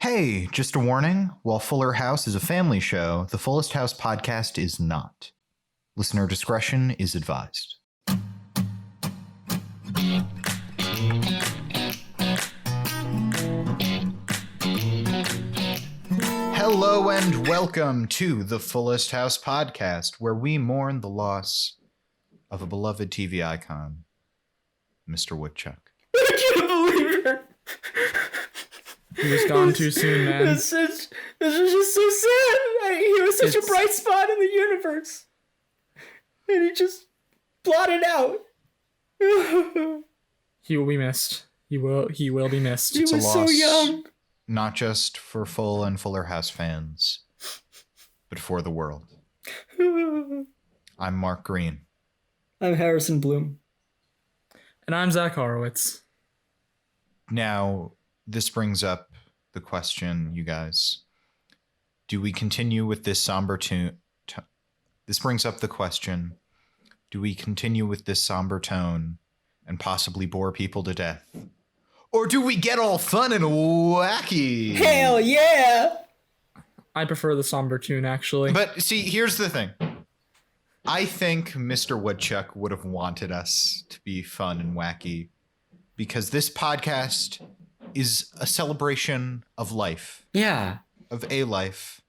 Hey, just a warning. While Fuller House is a family show, the Fullest House podcast is not. Listener discretion is advised. Hello and welcome to the Fullest House podcast, where we mourn the loss of a beloved TV icon, Mr. Woodchuck. I can't believe it. He was gone too soon, man. This is just so sad. He was such a bright spot in the universe. And he just blotted out. He will be missed. He will be missed. He was so young. Not just for Full and Fuller House fans, but for the world. I'm Mark Greene. I'm Harrison Bloom. And I'm Zach Horowitz. Now, this brings up the question, you guys. Do we continue with this somber tune? This brings up the question. Do we continue with this somber tone and possibly bore people to death? Or do we get all fun and wacky? Hell yeah! I prefer the somber tune, actually. But see, here's the thing. I think Mr. Woodchuck would have wanted us to be fun and wacky because this podcast is a celebration of life. Yeah. Of a life.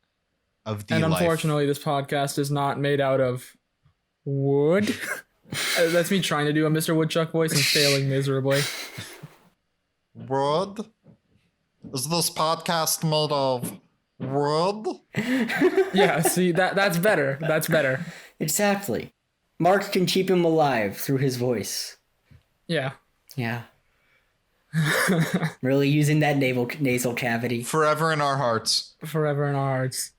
Of the and life. Unfortunately, this podcast is not made out of wood. That's me trying to do a Mr. Woodchuck voice and failing miserably. Wood? Is this podcast made of wood? Yeah, see, that's better. That's better. Exactly. Mark can keep him alive through his voice. Yeah. Yeah. Really using that nasal cavity. Forever in our hearts. Forever in our hearts.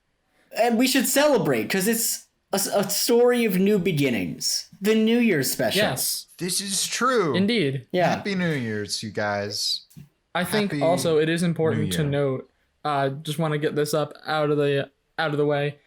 And we should celebrate, because it's a story of new beginnings. The New Year's special. Yes. This is true. Indeed. Yeah. Happy New Year's, you guys. I think Happy also it is important New to Year. note, just want to get this up out of the way.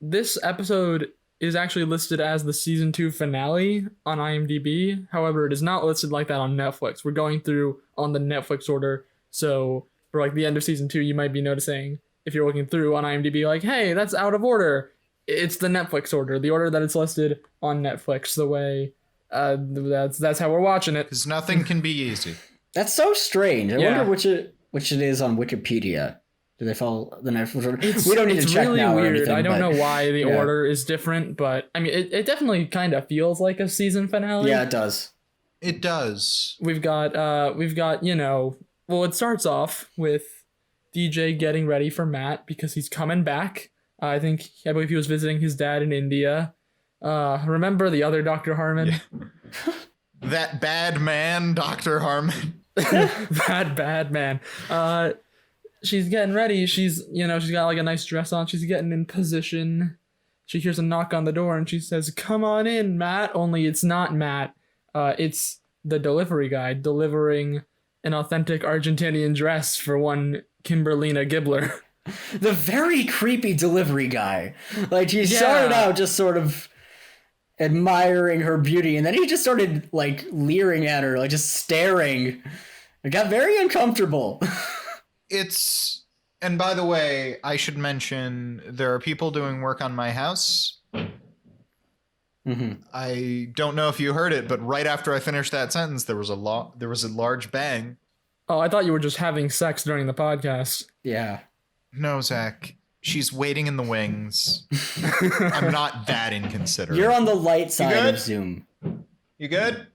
This episode is actually listed as the season 2 finale on IMDb. However, it is not listed like that on Netflix. We're going through on the Netflix order. So for like the end of season 2, you might be noticing if you're looking through on IMDb, like, hey, that's out of order. It's the Netflix order, the order that it's listed on Netflix. The way that's how we're watching it. Because nothing can be easy. That's so strange. I Yeah. wonder which it is on Wikipedia. Do they follow the Netflix order? We don't need to It's check really now or weird. anything, I don't know why the yeah. order is different, but I mean, it definitely kind of feels like a season finale. Yeah, it does. It does. We've got, well, it starts off with DJ getting ready for Matt because he's coming back. I believe he was visiting his dad in India. Remember the other Dr. Harmon? Yeah. That bad man, Dr. Harmon. bad man. She's getting ready. She's got like a nice dress on. She's getting in position. She hears a knock on the door and she says, "Come on in, Matt." Only it's not Matt. It's the delivery guy delivering an authentic Argentinian dress for one Kimberlina Gibbler. The very creepy delivery guy. Like, he started out just sort of admiring her beauty, and then he just started, like, leering at her, like, just staring. It got very uncomfortable. And by the way, I should mention there are people doing work on my house. Mm-hmm. I don't know if you heard it, but right after I finished that sentence, there was a large bang. Oh, I thought you were just having sex during the podcast. Yeah. No, Zach. She's waiting in the wings. I'm not that inconsiderate. You're on the light side good? of Zoom. You good?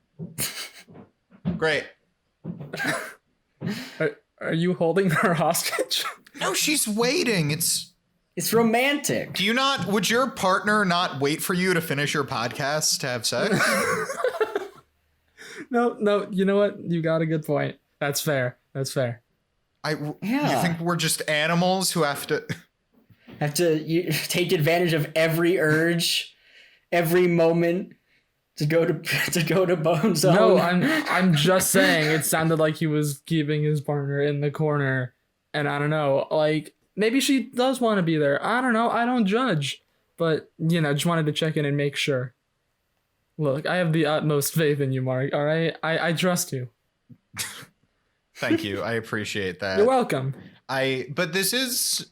Great. Are you holding her hostage? No, she's waiting. It's romantic. would your partner not wait for you to finish your podcast to have sex? No, you know what? You got a good point. That's fair. You think we're just animals who have to take advantage of every urge, every moment to go to Bone Zone? No, I'm just saying it sounded like he was keeping his partner in the corner, and I don't know, like maybe she does want to be there. I don't know. I don't judge, but just wanted to check in and make sure. Look, I have the utmost faith in you, Mark. All right, I trust you. Thank you. I appreciate that. You're welcome. But this is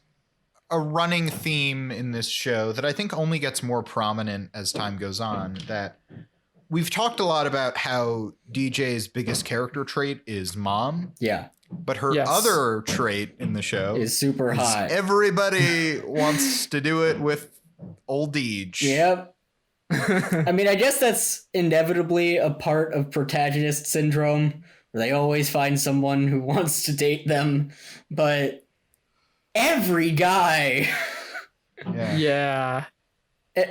a running theme in this show that I think only gets more prominent as time goes on, that we've talked a lot about how DJ's biggest character trait is mom. Yeah. But her Yes. other trait in the show Is super hot. everybody wants to do it with old Deej. Yep. I mean, I guess that's inevitably a part of protagonist syndrome, where they always find someone who wants to date them, but every guy. Yeah. Yeah.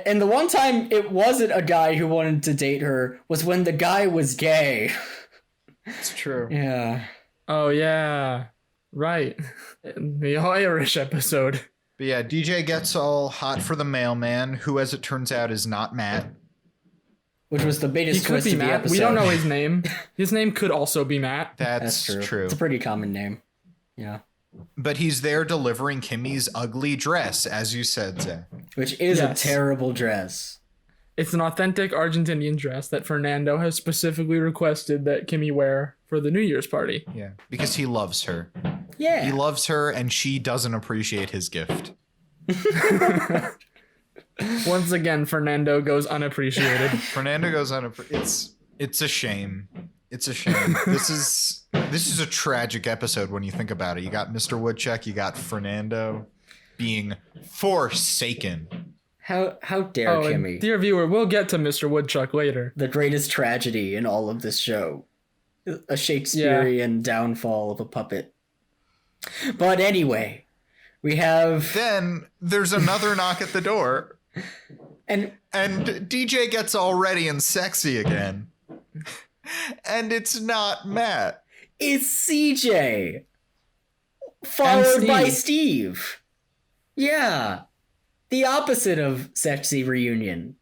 And the one time it wasn't a guy who wanted to date her was when the guy was gay. It's true. Yeah. Oh, yeah. Right. The Irish episode. But yeah, DJ gets all hot for the mailman, who, as it turns out, is not Matt. Which was the He biggest could twist be of the Matt. episode. We don't know his name. His name could also be Matt. That's true. It's a pretty common name. Yeah. But he's there delivering Kimmy's ugly dress, as you said, Zach. Which is Yes. a terrible dress. It's an authentic Argentinian dress that Fernando has specifically requested that Kimmy wear for the New Year's party. Yeah, because he loves her. Yeah. He loves her, and she doesn't appreciate his gift. Once again, Fernando goes unappreciated. Fernando goes on it's a shame. It's a shame. This is a tragic episode when you think about it. You got Mr. Woodchuck, you got Fernando being forsaken. How dare And Kimmy? dear viewer, we'll get to Mr. Woodchuck later. The greatest tragedy in all of this show. A Shakespearean downfall of a puppet. But anyway, we have... Then there's another knock at the door, And DJ gets all ready and sexy again. And it's not Matt. it's CJ! Followed And by Steve. Steve. Yeah. The opposite of sexy reunion.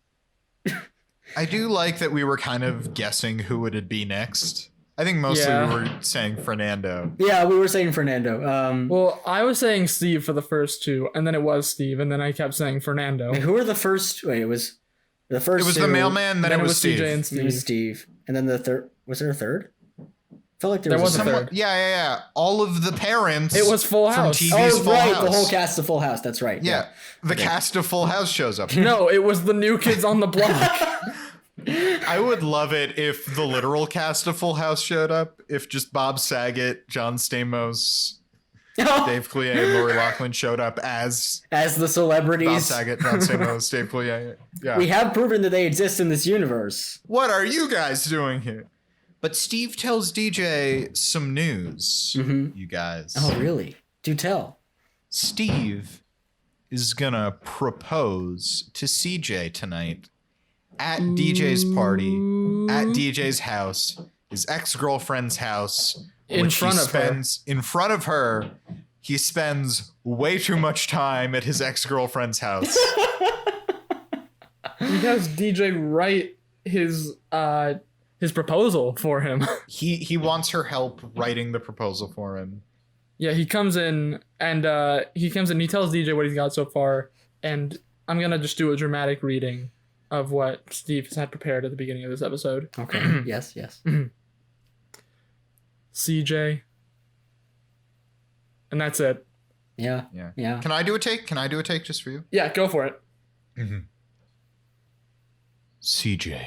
I do like that we were kind of guessing who it'd be next. I think mostly Yeah. we were saying Fernando. Yeah, we were saying Fernando. Well, I was saying Steve for the first two, and then it was Steve, and then I kept saying Fernando. wait, who were the first? Wait, it was the first. It was two, the mailman, then it was Steve. CJ and It Steve. was Steve, and then the third. Was there a third? I felt like there There was was a a third. third. Yeah. All of the parents. It was Full from House. TV's Oh, Full right, House. the whole cast of Full House. That's right. Yeah, the cast of Full House shows up. No, it was the New Kids on the Block. I would love it if the literal cast of Full House showed up. If just Bob Saget, John Stamos, Dave Coulier, and Lori Loughlin showed up as As the Bob celebrities, Saget, John Stamos, Dave Coulier. Yeah. we have proven that they exist in this universe. What are you guys doing here? But Steve tells DJ some news, you guys. Oh, really? Do tell. Steve is gonna propose to CJ tonight at DJ's party, at DJ's house, his ex-girlfriend's house, In front of her. In front of her, he spends way too much time at his ex-girlfriend's house. He has DJ write his proposal for him. He wants her help writing the proposal for him. Yeah, he comes in and he tells DJ what he's got so far, and I'm gonna just do a dramatic reading of what Steve has had prepared at the beginning of this episode. Okay. yes. CJ. And that's it. Yeah. Yeah. Can I do a take? Can I do a take just for you? Yeah, go for it. CJ.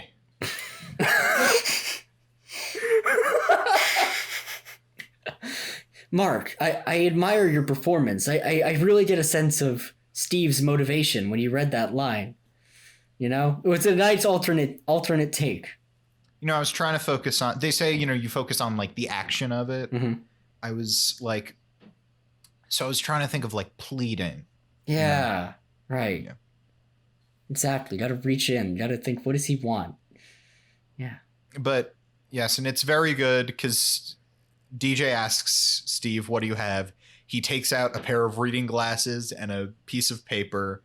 Mark, I admire your performance. I really get a sense of Steve's motivation when you read that line. You know, it was a nice alternate take. You know, I was trying to focus on, they say, you focus on like the action of it. Mhm. I was like, so I was trying to think of like pleading. Yeah, right. Yeah. Exactly. Got to reach in. Got to think, what does he want? Yeah. But yes, and it's very good because DJ asks Steve, what do you have? He takes out a pair of reading glasses and a piece of paper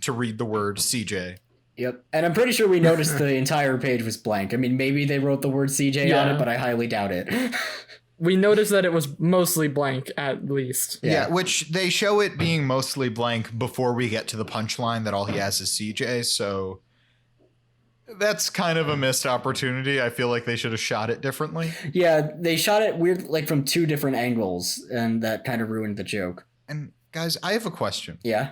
to read the word CJ. Yep. And I'm pretty sure we noticed the entire page was blank. I mean, maybe they wrote the word CJ on Yeah. it, but I highly doubt it. We noticed that it was mostly blank at least. Yeah, which they show it being mostly blank before we get to the punchline that all he has is CJ. So That's kind of a missed opportunity. I feel like they should have shot it differently. Yeah, they shot it weird, like from two different angles, and that kind of ruined the joke. And guys, I have a question. Yeah.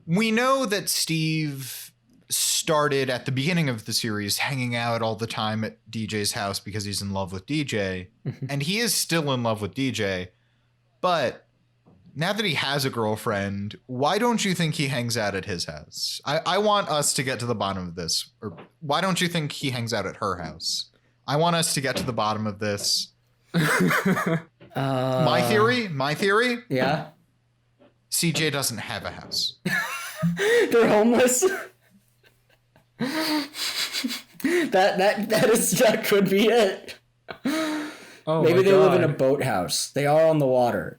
We know that Steve started at the beginning of the series hanging out all the time at DJ's house because he's in love with DJ, and he is still in love with DJ. But now that he has a girlfriend, why don't you think he hangs out at his house? I want us to get to the bottom of this. Or why don't you think he hangs out at her house? I want us to get to the bottom of this. My theory. Yeah. CJ doesn't have a house. They're homeless. that could be it. Oh, Maybe my they live in a God. boathouse. They are on the water,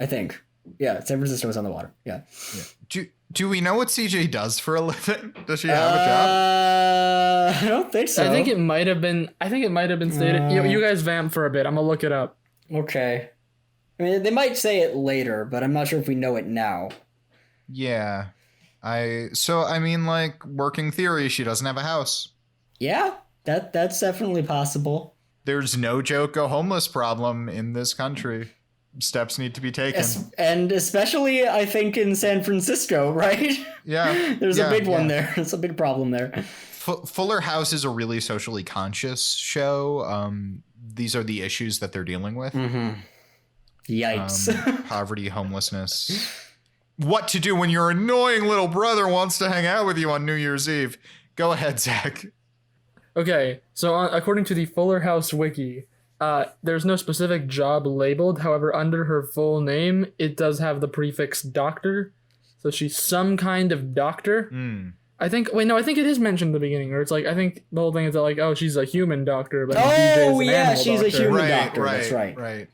I think. Yeah, San Francisco is on the water. Yeah. Do we know what CJ does for a living? Does she have a job? I don't think so. I think it might have been stated. You guys vamp for a bit. I'm gonna look it up. Okay. I mean, they might say it later, but I'm not sure if we know it now. Yeah. I mean, like, working theory, she doesn't have a house. Yeah, that's definitely possible. There's no joke go homeless problem in this country. Steps need to be taken. And especially, I think, in San Francisco, right? Yeah. There's a big one there. There's a big problem there. Fuller House is a really socially conscious show. These are the issues that they're dealing with. Mm-hmm. Yikes. Poverty, homelessness. What to do when your annoying little brother wants to hang out with you on New Year's Eve. Go ahead, Zach. Okay, so according to the Fuller House wiki, there's no specific job labeled. However, under her full name, it does have the prefix doctor. So she's some kind of doctor. I think it is mentioned in the beginning, or it's like, I think the whole thing is that, like, oh, she's a human doctor, but DJ is an animal she's doctor. a human doctor. That's right. Right.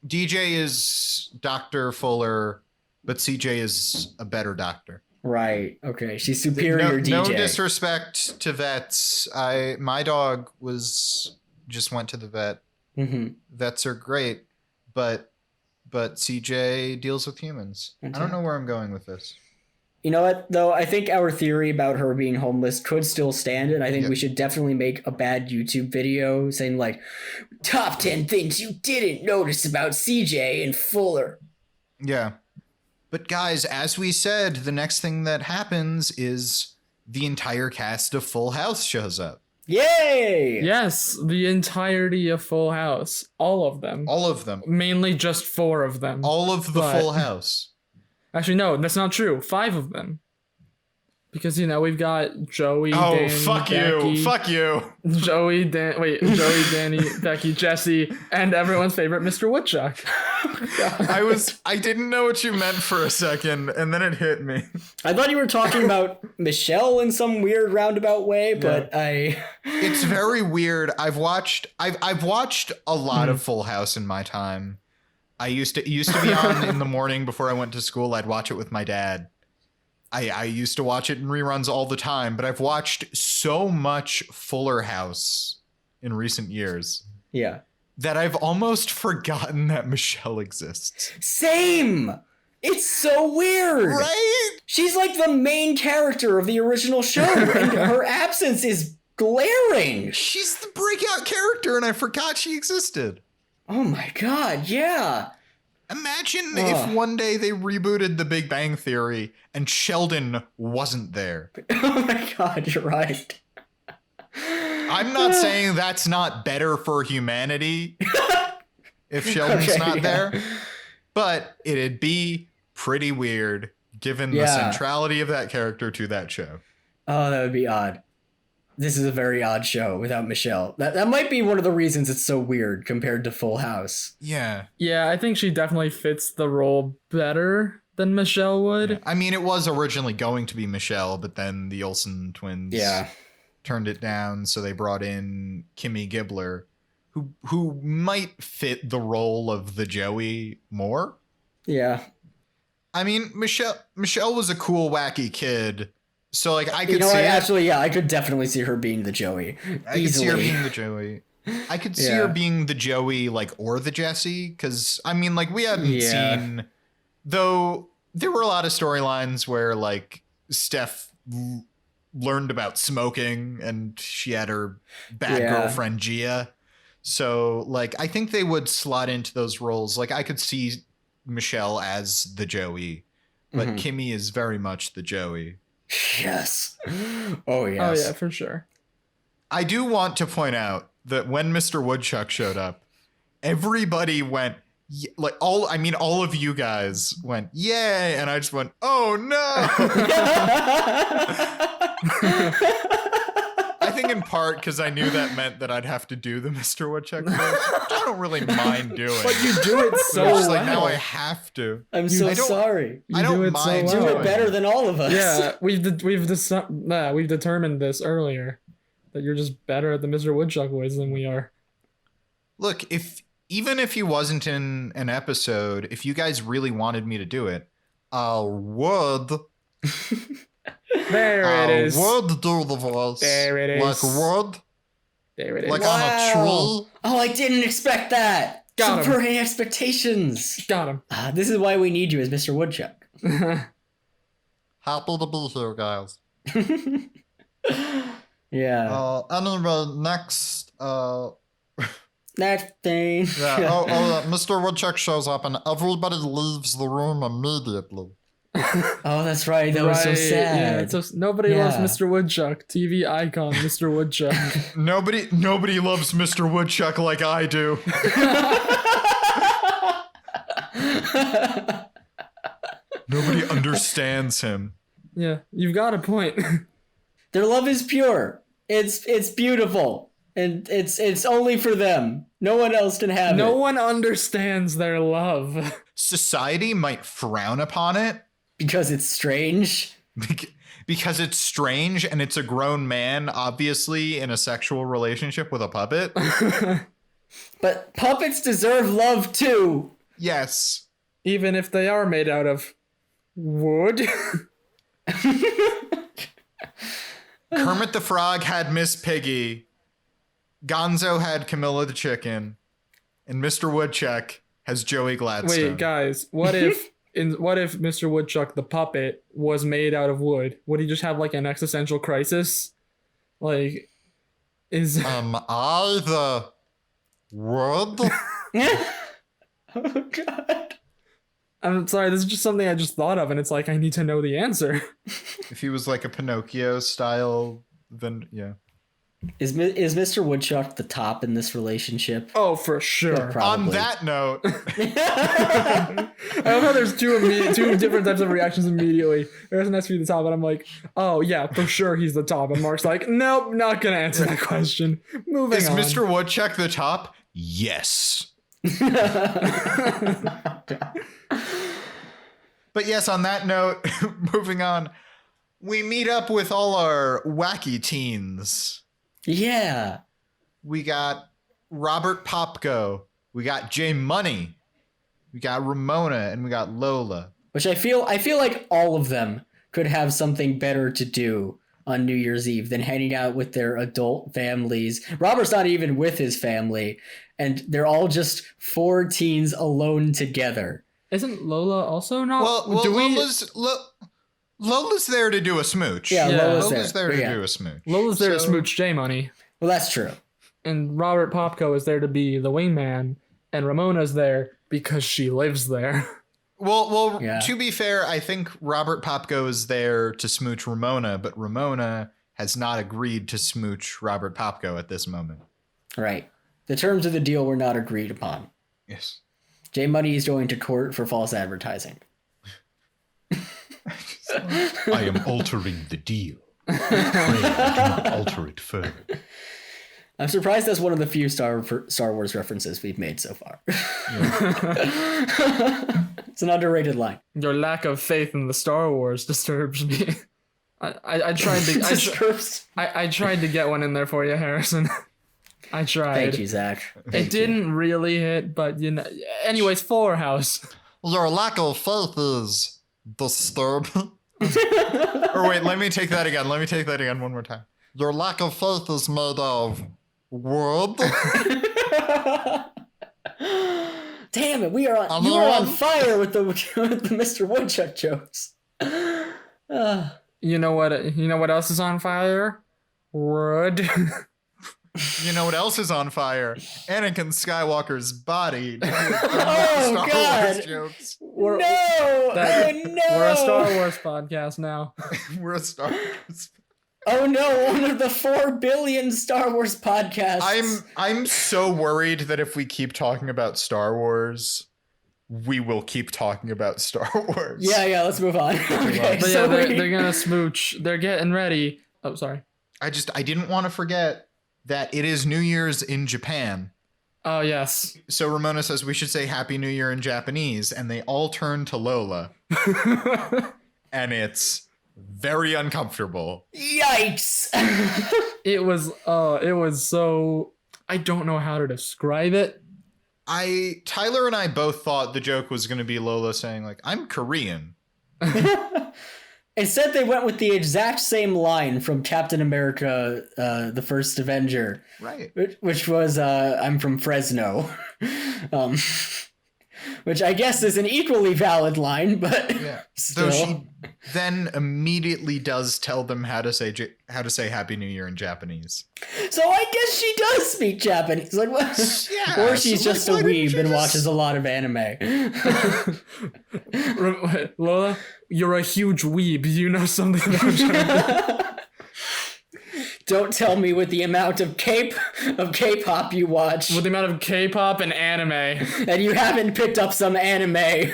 DJ is Dr. Fuller, but CJ is a better doctor. Right. Okay. She's superior DJ. No disrespect to vets. My dog just went to the vet. Mm-hmm. Vets are great, but CJ deals with humans. Okay. I don't know where I'm going with this. You know what, though? I think our theory about her being homeless could still stand, and I think we should definitely make a bad YouTube video saying, like, top 10 things you didn't notice about CJ and Fuller. Yeah. But guys, as we said, the next thing that happens is the entire cast of Full House shows up. Yay! Yes, the entirety of Full House. All of them. All of them. Mainly just 4 of them. All of the Full House. Actually, no, that's not true. 5 of them. Because, we've got Joey, Danny, Becky, Fuck you. Joey, Danny, Becky, Jesse, and everyone's favorite Mr. Woodchuck. I didn't know what you meant for a second, and then it hit me. I thought you were talking about Michelle in some weird roundabout way, but It's very weird. I've watched a lot of Full House in my time. It used to be on in the morning before I went to school. I'd watch it with my dad. I used to watch it in reruns all the time, but I've watched so much Fuller House in recent years. Yeah. That I've almost forgotten that Michelle exists. Same! It's so weird! Right? She's like the main character of the original show, and her absence is glaring! She's the breakout character, and I forgot she existed. Oh my god, yeah! Imagine if one day they rebooted The Big Bang Theory and Sheldon wasn't there. Oh my god, you're right. I'm not saying that's not better for humanity if Sheldon's not there, but it'd be pretty weird given the centrality of that character to that show. Oh, that would be odd. This is a very odd show without Michelle. That might be one of the reasons it's so weird compared to Full House. Yeah. Yeah, I think she definitely fits the role better than Michelle would. Yeah. I mean, it was originally going to be Michelle, but then the Olsen twins turned it down, so they brought in Kimmy Gibbler, who might fit the role of the Joey more. Yeah. I mean, Michelle was a cool, wacky kid. So, like, I could see it. Actually, yeah, I could definitely see her being the Joey. I could see her being the Joey. I could see her being the Joey, like, or the Jesse. Because, I mean, like, we hadn't seen... Though, there were a lot of storylines where, like, Steph learned about smoking and she had her bad Yeah. girlfriend Gia. So like I think they would slot into those roles. Like I could see Michelle as the Joey, but Kimmy is very much the Joey. Yes. Oh Oh yes. yeah, for sure. I do want to point out that when Mr. Woodchuck showed up, everybody went like all of you guys went yay, and I just went oh no. I think in part because I knew that meant that I'd have to do the Mr. Woodchuck voice, which I don't really mind doing. But you do it so But it's just well. like now I have to. I'm so I don't- sorry. I don't do it so mind well. Do doing it better than all of us. Yeah, we've determined this earlier, that you're just better at the Mr. Woodchuck voice than we are. Look, even if he wasn't in an episode, if you guys really wanted me to do it, I would. There it is. Would do the voice. There it is. Like would. There it is. Like on a tree. Oh, I didn't expect that. Got him. Subverting expectations. Got him. This is why we need you as Mr. Woodchuck. Happy to be here, guys. Yeah. Anyway, next. Next thing. Mr. Woodchuck shows up and everybody leaves the room immediately. Oh, that's right. That was so Right, sad. Yeah, nobody loves Yeah. Mr. Woodchuck. TV icon, Mr. Woodchuck. Nobody loves Mr. Woodchuck like I do. Nobody understands him. Yeah, you've got a point. Their love is pure. It's beautiful. And it's only for them. No one else can have No it. one understands their love. Society might frown upon it Because it's strange. because it's strange and it's a grown man, obviously in a sexual relationship with a puppet. But puppets deserve love too. Yes. Even if they are made out of wood. Kermit the Frog had Miss Piggy. Gonzo had Camilla the Chicken. And Mr. Woodchuck has Joey Gladstone. Wait, guys, what if Mr. Woodchuck the puppet was made out of wood? Would he just have like an existential crisis? Like, is I the wood? Oh god. I'm sorry, this is just something I just thought of, and it's like I need to know the answer. If he was like a Pinocchio style, then yeah. Is Mr. Woodchuck the top in this relationship? Oh, for sure. Probably. On that note, I love how there's two different types of reactions immediately. There's next to be the top, and I'm like, oh yeah, for sure he's the top. And Mark's like, nope, not gonna answer that question. Moving is on. Mr. Woodchuck the top? Yes. But yes, on that note, moving on, we meet up with all our wacky teens. Yeah. We got Robert Popko. We got J Money. We got Ramona, and we got Lola. Which I feel like all of them could have something better to do on New Year's Eve than hanging out with their adult families. Robert's not even with his family, and they're all just four teens alone together. Isn't Lola also not? Well, do we? Lola's there to do a smooch. Yeah, Yeah. Lola's there. to Yeah. do a smooch. Lola's there to So- smooch J Money, Well, that's true. and Robert Popko is there to be the wingman, and Ramona's there because she lives there. Well, Yeah. to be fair, I think Robert Popko is there to smooch Ramona, but Ramona has not agreed to smooch Robert Popko at this moment. Right. The terms of the deal were not agreed upon. Yes. J Money is going to court for false advertising. I am altering the deal. Pray I do not alter it further. I'm surprised that's one of the few Star Wars references we've made so far. It's an underrated line. Your lack of faith in the Star Wars disturbs me. I tried to I tried to get one in there for you, Harrison. I tried. Thank you, Zach. It didn't really hit, but you know. Anyways, Fuller House. Your lack of faith is disturbing. Or wait, let me take that again. One more time. Your lack of faith is made of wood. Damn it, you are on fire with the Mr. Woodchuck jokes. You know what? You know what else is on fire? Wood. You know what else is on fire? Anakin Skywalker's body. Oh, Star God. Wars jokes. We're, No! that- Oh, no! We're a Star Wars podcast now. We're a Star Wars. Oh no, one of the 4 billion Star Wars podcasts. I'm so worried that if we keep talking about Star Wars, we will keep talking about Star Wars. Yeah, let's move on. Okay, But so yeah, they're gonna smooch. They're getting ready. Oh, sorry. I didn't want to forget that it is New Year's in Japan. Oh, yes. So Ramona says we should say Happy New Year in Japanese, and they all turn to Lola, and it's very uncomfortable. Yikes! It was so, I don't know how to describe it. Tyler and I both thought the joke was going to be Lola saying, like, I'm Korean. Instead, they went with the exact same line from Captain America, the First Avenger. Right. Which was, I'm from Fresno. Which I guess is an equally valid line, but Yeah. still. Though she then immediately does tell them how to say Happy New Year in Japanese. So I guess she does speak Japanese. Like, what? Yeah, Or she's so, just like, a why didn't weeb you and just- watches a lot of anime. Lola, you're a huge weeb. You know something about Japan. Don't tell me with the amount of K-pop you watch, With the amount of K-pop and anime. and you haven't picked up some anime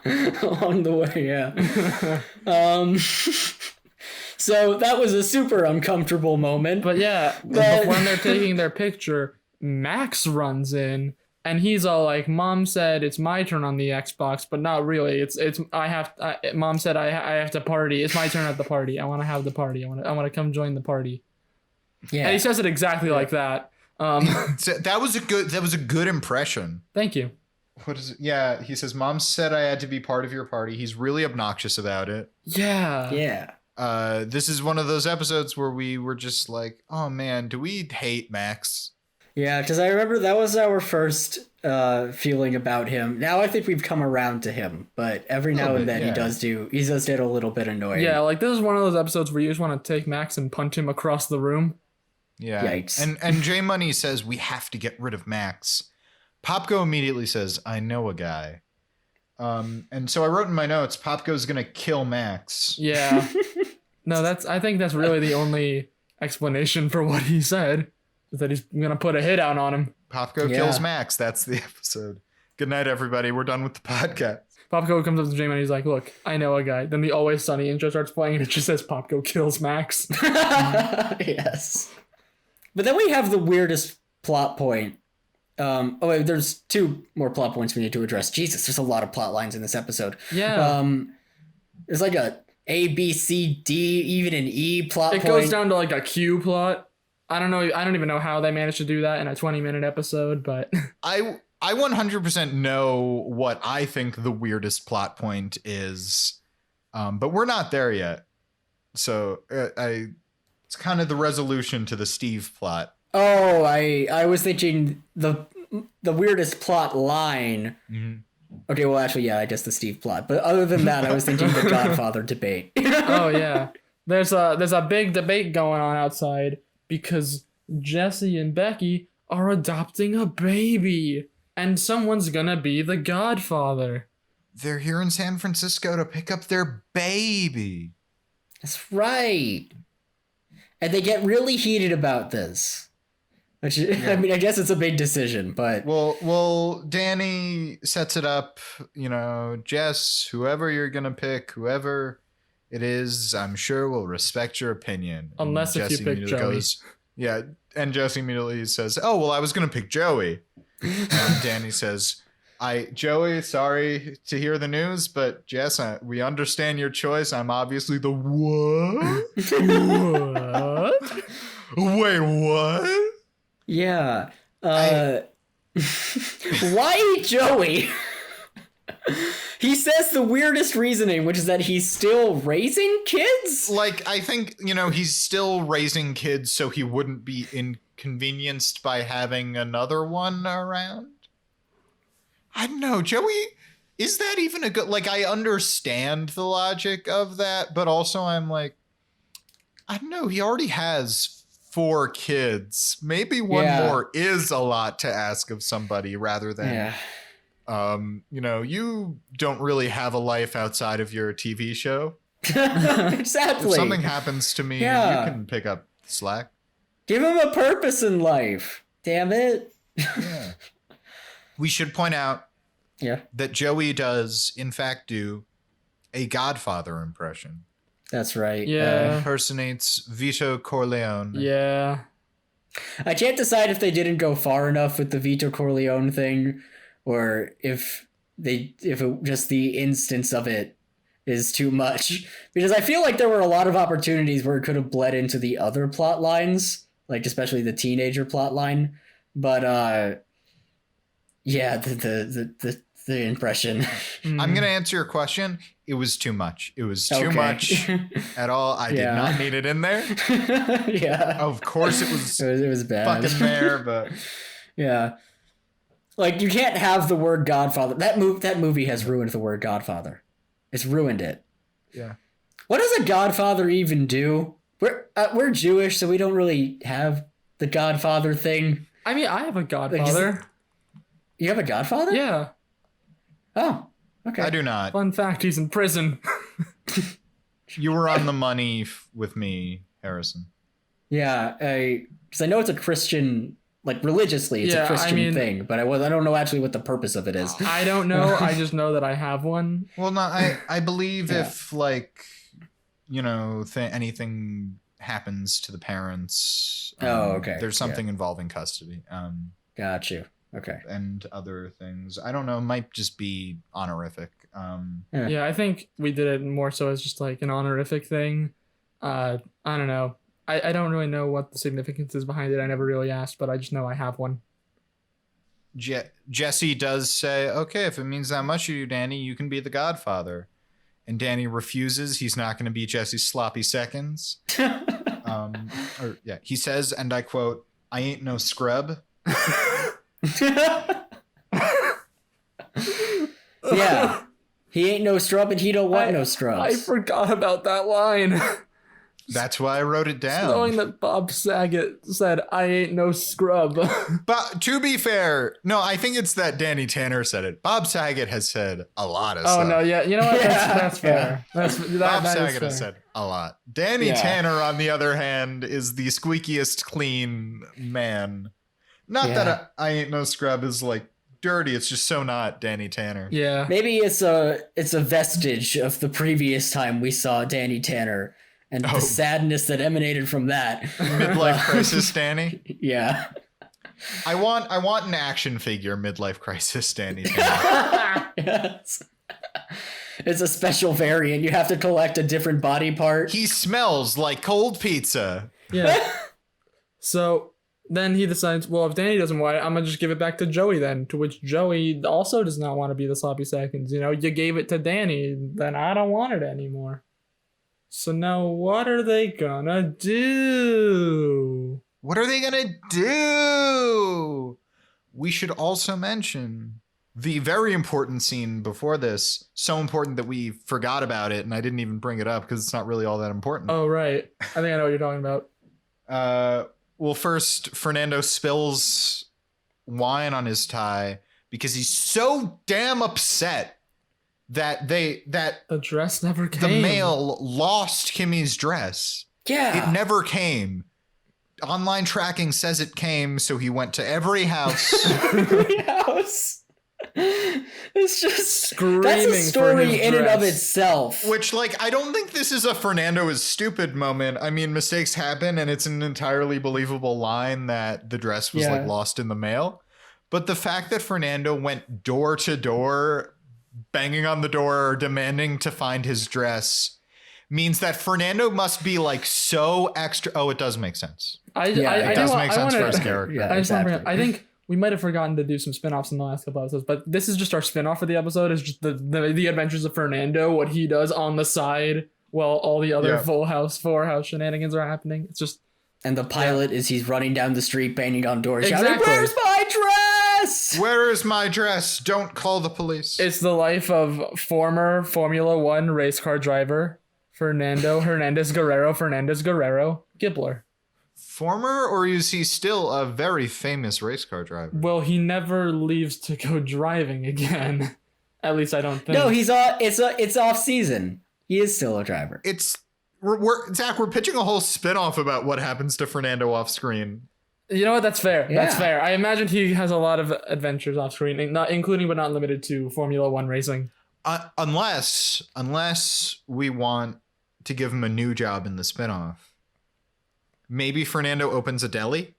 along the way. Yeah. So that was a super uncomfortable moment. But yeah, But- when they're taking their picture, Max runs in and he's all like, "Mom said it's my turn on the Xbox, but not really. Mom said I have to party. It's my turn at the party. I want to have the party. I want to come join the party." Yeah. And he says it exactly like that. So that was a good impression. Thank you. What is it? Yeah, he says, Mom said I had to be part of your party. He's really obnoxious about it. Yeah. Yeah. This is one of those episodes where we were just like, oh man, do we hate Max? Yeah, because I remember that was our first feeling about him. Now I think we've come around to him, but every now Little and bit, then yeah. he does get a little bit annoying. Yeah, like this is one of those episodes where you just want to take Max and punch him across the room. Yeah. Yikes. And J Money says we have to get rid of Max. Popko immediately says, I know a guy. And so I wrote in my notes, Popko's gonna kill Max. Yeah. No, I think that's really the only explanation for what he said. Is that he's gonna put a hit out on him. Popko Yeah. kills Max. That's the episode. Good night, everybody. We're done with the podcast. Popko comes up to J-Man and he's like, "Look, I know a guy." Then the Always Sunny intro starts playing and it just says Popko kills Max. Yes. But then we have the weirdest plot point. Oh wait, there's 2 more plot points we need to address. Jesus, there's a lot of plot lines in this episode. Yeah. There's like a B, C, D, even an E plot It point. goes down to like a Q plot. I don't know. I don't even know how they managed to do that in a 20-minute episode, but I 100% know what I think the weirdest plot point is, but we're not there yet. So it's kind of the resolution to the Steve plot. Oh, I was thinking the weirdest plot line. Mhm. Okay, well actually, yeah, I guess the Steve plot. But other than that, I was thinking the Godfather debate. oh yeah, there's a big debate going on outside because Jesse and Becky are adopting a baby, and someone's gonna be the Godfather. They're here in San Francisco to pick up their baby. That's right. And they get really heated about this. Which, I mean, I guess it's a big decision, but... Well, Danny sets it up, Jess, whoever you're going to pick, whoever it is, I'm sure will respect your opinion. And Unless if you Jesse pick immediately Joey. Yeah, and Jesse immediately says, oh, well, I was going to pick Joey. And Danny says, Joey, sorry to hear the news, but Jess, we understand your choice. I'm obviously the what? What? Wait, what? Yeah. Why Joey? He says the weirdest reasoning, which is that he's still raising kids? Like, I think, he's still raising kids so he wouldn't be inconvenienced by having another one around. I don't know. Joey is that even a good, like, I understand the logic of that, but also I'm like, I don't know, he already has 4 kids. Maybe one more is a lot to ask of somebody rather than, you know, you don't really have a life outside of your TV show. Exactly. If something happens to me, you can pick up slack. Give him a purpose in life. Damn it. Yeah. We should point out that Joey does, in fact, do a Godfather impression. That's right. Yeah. Impersonates Vito Corleone. Yeah. I can't decide if they didn't go far enough with the Vito Corleone thing, or if just the instance of it is too much. Because I feel like there were a lot of opportunities where it could have bled into the other plot lines, like especially the teenager plot line. But the impression. I'm gonna answer your question. It was too much. It was too much at all. I did not need it in there. Yeah. Of course it was. It was bad. Fucking there, but yeah. Like, you can't have the word Godfather. That movie has ruined the word Godfather. It's ruined it. Yeah. What does a Godfather even do? We're Jewish, so we don't really have the Godfather thing. I mean, I have a godfather. You have a Godfather? Yeah. Oh, okay. I do not. Fun fact, he's in prison. You were on the money with me, Harrison. Yeah, because I know it's a Christian, like religiously, it's a Christian thing, but I don't know actually what the purpose of it is. I don't know. I just know that I have one. Well, no, I believe if, like, you know, anything happens to the parents. Okay. There's something involving custody. Got you. Okay. And other things. I don't know. It might just be honorific. Yeah, I think we did it more so as just like an honorific thing. I don't know. I don't really know what the significance is behind it. I never really asked, but I just know I have one. Jesse does say, okay, if it means that much to you, Danny, you can be the Godfather. And Danny refuses. He's not going to be Jesse's sloppy seconds. He says, and I quote, "I ain't no scrub." Yeah. He ain't no scrub and he don't want no scrubs. I forgot about that line. That's why I wrote it down. Knowing that Bob Saget said, "I ain't no scrub." But to be fair, no, I think it's that Danny Tanner said it. Bob Saget has said a lot of stuff. Oh, no, yeah. You know what? That's fair. Bob Saget has said a lot. Danny Tanner, on the other hand, is the squeakiest clean man. Not that I ain't no scrub is like dirty. It's just so not Danny Tanner. Yeah. Maybe it's a vestige of the previous time we saw Danny Tanner. And the sadness that emanated from that. Midlife crisis Danny? Yeah. I want an action figure midlife crisis Danny. Yes. It's a special variant. You have to collect a different body part. He smells like cold pizza. Yeah. So then he decides, well, if Danny doesn't want it, I'm going to just give it back to Joey then. To which Joey also does not want to be the sloppy seconds. You know, you gave it to Danny, then I don't want it anymore. So now what are they gonna do? What are they gonna do? We should also mention the very important scene before this. So important that we forgot about it, and I didn't even bring it up because it's not really all that important. Oh, right. I think I know what you're talking about. Well, first, Fernando spills wine on his tie because he's so damn upset that the dress never came. The mail lost Kimmy's dress. Yeah. It never came. Online tracking says it came, so he went to every house. Every house. It's just screaming. That's a story in and of dress. itself. Which, like, I don't think this is a Fernando is stupid moment. I mean, mistakes happen, and it's an entirely believable line that the dress was like lost in the mail. But the fact that Fernando went door to door, banging on the door, demanding to find his dress, means that Fernando must be like so extra. Oh, it does make sense. It does make sense for his character. Yeah, I think we might have forgotten to do some spin-offs in the last couple episodes, but this is just our spin-off for the episode. Is just the adventures of Fernando, what he does on the side while all the other Full House 4 House shenanigans are happening. It's just, and the pilot is he's running down the street, banging on doors, exactly. shouting, "Where's my dress?" Where is my dress? Don't call the police. It's the life of former Formula One race car driver Fernando Guerrero Gibbler. Former, or is he still a very famous race car driver? Well, he never leaves to go driving again. At least I don't think. No, it's off season. He is still a driver. Zach, we're pitching a whole spin-off about what happens to Fernando off screen. You know what? That's fair. Yeah. That's fair. I imagine he has a lot of adventures off screen, not including but not limited to Formula One racing. Unless we want to give him a new job in the spin-off. Maybe Fernando opens a deli?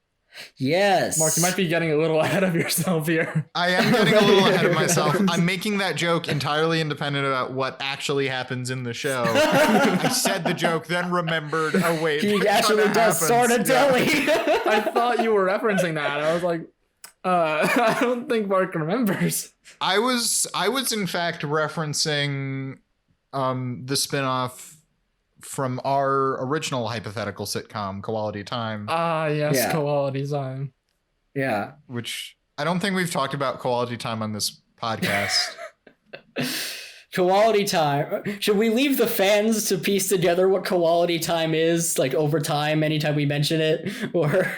Yes. Mark, you might be getting a little ahead of yourself here. I am getting a little ahead of myself. I'm making that joke entirely independent about what actually happens in the show. I said the joke, then remembered, oh wait. He actually does start a deli. I thought you were referencing that. I was like, I don't think Mark remembers. I was in fact referencing the spinoff from our original hypothetical sitcom, Koala-ty Time. Ah, yes, Yeah. Koala-ty Time. Yeah. Which I don't think we've talked about Koala-ty Time on this podcast. Koala-ty Time. Should we leave the fans to piece together what Koala-ty Time is, like, over time, anytime we mention it? Or...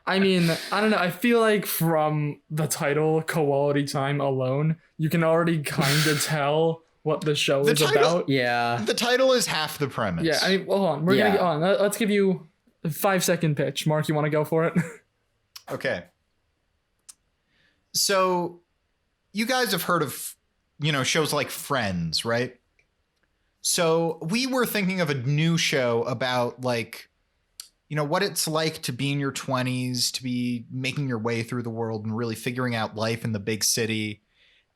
I mean, I don't know. I feel like from the title, Koala-ty Time alone, you can already kind of tell what the show is about. Yeah. The title is half the premise. Yeah, I mean, hold on. We're gonna get on. Let's give you a 5-second pitch. Mark, you want to go for it? Okay. So, you guys have heard of, shows like Friends, right? So, we were thinking of a new show about, like, what it's like to be in your 20s, to be making your way through the world and really figuring out life in the big city.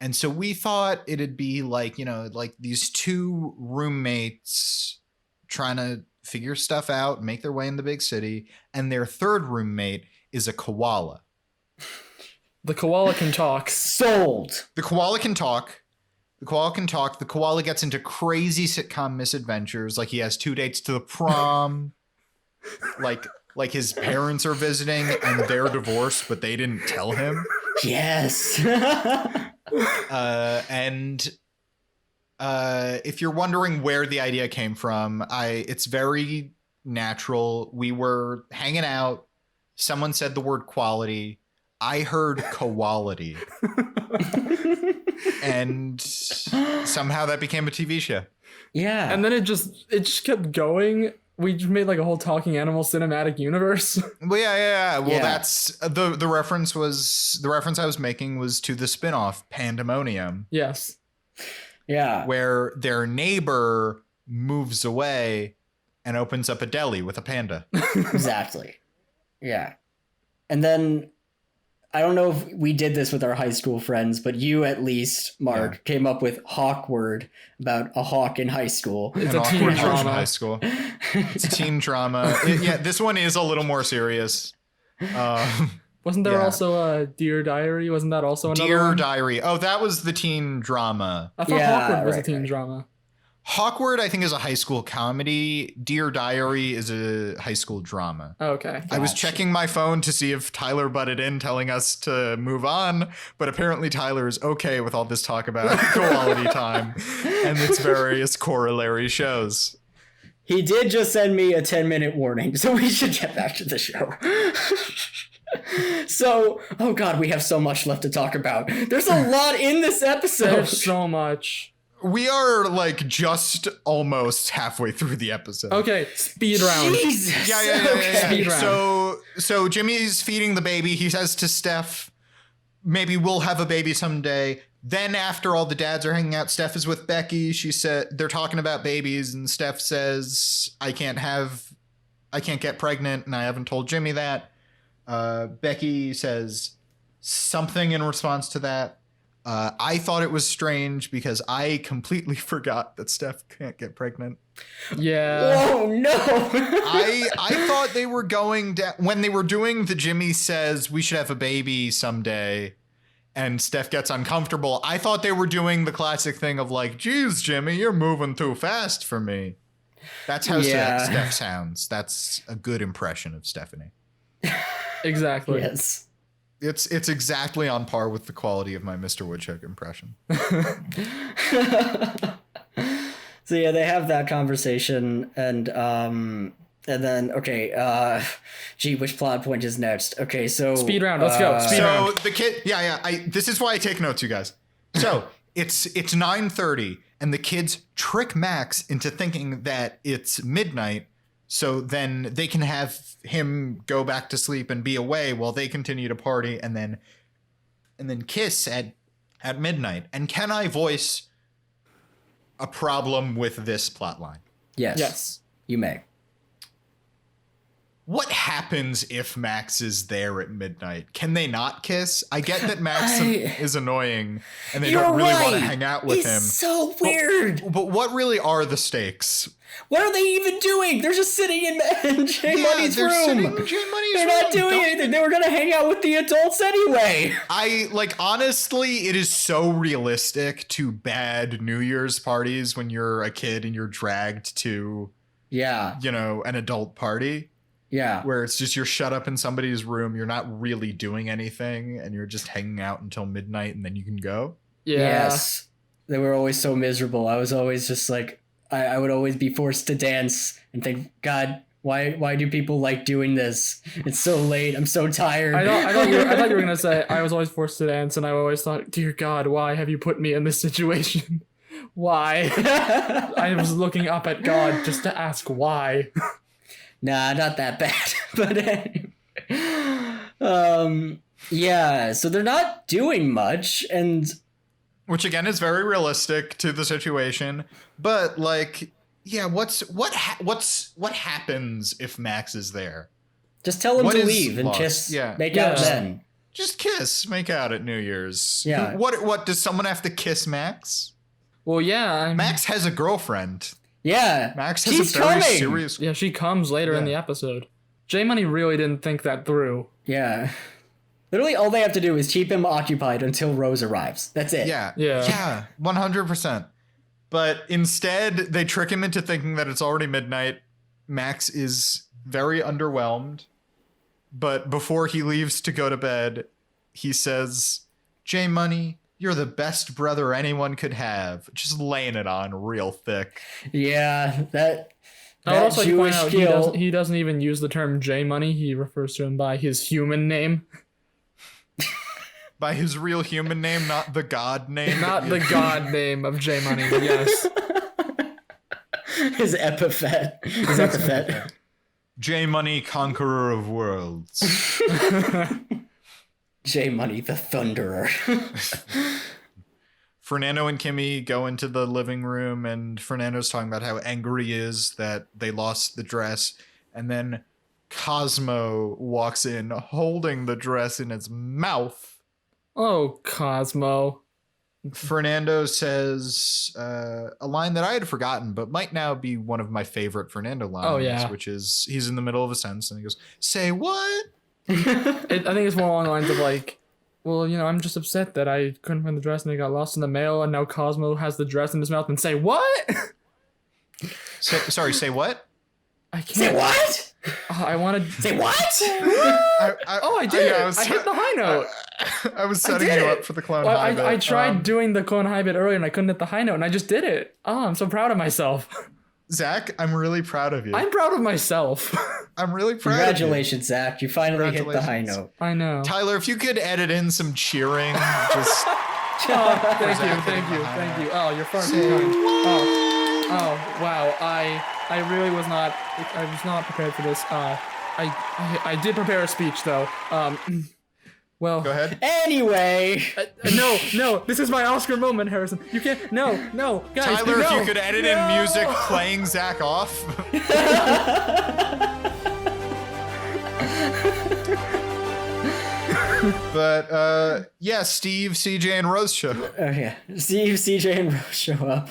And so we thought it'd be like, like these two roommates trying to figure stuff out, make their way in the big city. And their third roommate is a koala. The koala can talk. Sold. The koala can talk. The koala gets into crazy sitcom misadventures. Like he has 2 dates to the prom. like his parents are visiting and they're divorced, but they didn't tell him. Yes. If you're wondering where the idea came from, it's very natural. We were hanging out. Someone said the word quality. I heard koala-ty. And somehow that became a TV show. Yeah. And then it just kept going. We just made like a whole talking animal cinematic universe. Well, yeah. Well, Yeah. that's the reference I was making was to the spinoff Panda-monium. Yes. Yeah. Where their neighbor moves away and opens up a deli with a panda. Exactly. Yeah. And then I don't know if we did this with our high school friends, but you at least, Mark, came up with Hawkward about a hawk in high school. It's An a teen awkward version of drama. high school. It's a teen drama. This one is a little more serious. Wasn't there Yeah. also a Dear Diary? Wasn't that also another Dear one? Diary. Oh, that was the teen drama. I thought Yeah, Hawkward was a right, teen right. drama. Hawkward, I think, is a high school comedy. Dear Diary is a high school drama. Okay. I was Gotcha. checking my phone to see if Tyler butted in telling us to move on, but apparently Tyler is okay with all this talk about Koala-ty Time and its various corollary shows. He did just send me a 10-minute warning, so we should get back to the show. So, oh god, we have so much left to talk about. There's a lot in this episode. There's so much. We are like just almost halfway through the episode. Okay, speed round. Jesus. Yeah. Okay. Speed round. So Jimmy's feeding the baby. He says to Steph, maybe we'll have a baby someday. Then after all the dads are hanging out, Steph is with Becky. She said they're talking about babies and Steph says, I can't get pregnant and I haven't told Jimmy that. Becky says something in response to that. I thought it was strange because I completely forgot that Steph can't get pregnant. Yeah. Oh no. I thought they were going down when they were doing the Jimmy says we should have a baby someday and Steph gets uncomfortable. I thought they were doing the classic thing of like, geez, Jimmy, you're moving too fast for me. That's how Yeah. Steph sounds. That's a good impression of Stephanie. Exactly. Yes. It's exactly on par with the quality of my Mr. Woodchuck impression. So yeah, they have that conversation, and then gee, which plot point is next? Okay, so Speed round, let's go. Speed round. So the kid, this is why I take notes, you guys. So it's 9:30, and the kids trick Max into thinking that it's midnight, so then they can have him go back to sleep and be away while they continue to party, and then kiss at midnight. And can I voice a problem with this plotline? Yes, you may. What happens if Max is there at midnight? Can they not kiss? I get that Max is annoying and they don't really want to hang out with him. He's so weird. But what really are the stakes? What are they even doing? They're just sitting in J Money's room. They're not doing anything. They were going to hang out with the adults anyway. Honestly, it is so realistic to bad New Year's parties when you're a kid and you're dragged to, an adult party. Yeah. Where it's just you're shut up in somebody's room, you're not really doing anything, and you're just hanging out until midnight and then you can go. Yeah. Yes. They were always so miserable. I was always just like, I would always be forced to dance and think, God, why do people like doing this? It's so late. I'm so tired. I thought you were going to say, I was always forced to dance, and I always thought, dear God, why have you put me in this situation? Why? I was looking up at God just to ask why. Nah, not that bad. But anyway. Yeah, so they're not doing much, and which again is very realistic to the situation. But what happens if Max is there? Just tell him to leave and kiss. Yeah. Make out then. Just kiss, make out at New Year's. Yeah. What does someone have to kiss Max? Well, yeah. Max has a girlfriend. Yeah. Max has a very serious. Yeah, she comes later in the episode. J Money really didn't think that through. Yeah. Literally, all they have to do is keep him occupied until Rose arrives. That's it. Yeah. 100%. But instead, they trick him into thinking that it's already midnight. Max is very underwhelmed. But before he leaves to go to bed, he says, J Money, you're the best brother anyone could have. Just laying it on real thick. Yeah, that also Jewish point out skill. He doesn't even use the term J Money. He refers to him by his human name. By his real human name, not the god name. Not the god name of J Money, yes. His epithet. J Money, conqueror of worlds. J Money, the thunderer. Fernando and Kimmy go into the living room, and Fernando's talking about how angry he is that they lost the dress. And then Cosmo walks in holding the dress in his mouth. Oh, Cosmo. Fernando says a line that I had forgotten, but might now be one of my favorite Fernando lines, which is he's in the middle of a sentence and he goes, say what? I think it's more along the lines of like, well, I'm just upset that I couldn't find the dress and it got lost in the mail, and now Cosmo has the dress in his mouth and say what? Say what? I can't. Say what? I wanted. Say what? I did. I hit the high note. I was setting you up for the clone high bit. I tried doing the clone high bit earlier and I couldn't hit the high note, and I just did it. Oh, I'm so proud of myself. Zach, I'm really proud of you. I'm proud of myself. I'm really proud. Congratulations, Zach. You finally hit the high note. I know. Tyler, if you could edit in some cheering, just. Thank you. Oh, you're far too kind. Oh, wow. I really was not. I was not prepared for this. I did prepare a speech though. Well, go ahead. Anyway, no, this is my Oscar moment, Harrison. You can't. No, guys. Tyler, if you could edit in music playing Zach off. But Steve, CJ, and Rose show up. Oh yeah, Steve, CJ, and Rose show up.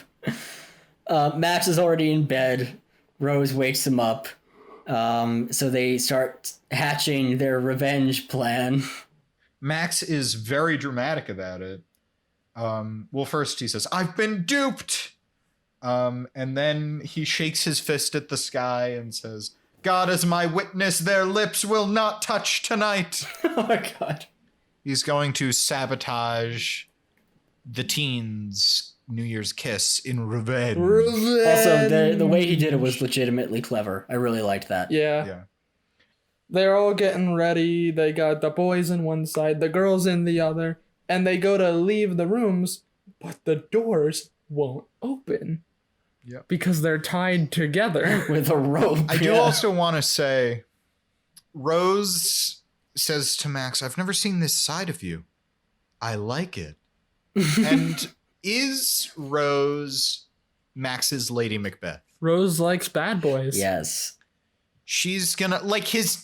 Max is already in bed. Rose wakes him up. So they start hatching their revenge plan. Max is very dramatic about it. Well, first he says, I've been duped. And then he shakes his fist at the sky and says, God is my witness, their lips will not touch tonight. Oh my God. He's going to sabotage the teens' New Year's kiss in revenge. Also, the way he did it was legitimately clever. I really liked that. Yeah. They're all getting ready. They got the boys in one side, the girls in the other, and they go to leave the rooms, but the doors won't open. Yep. Because they're tied together with a rope. I do also want to say, Rose says to Max, "I've never seen this side of you. I like it." And is Rose Max's Lady Macbeth? Rose likes bad boys. Yes. She's gonna, like, his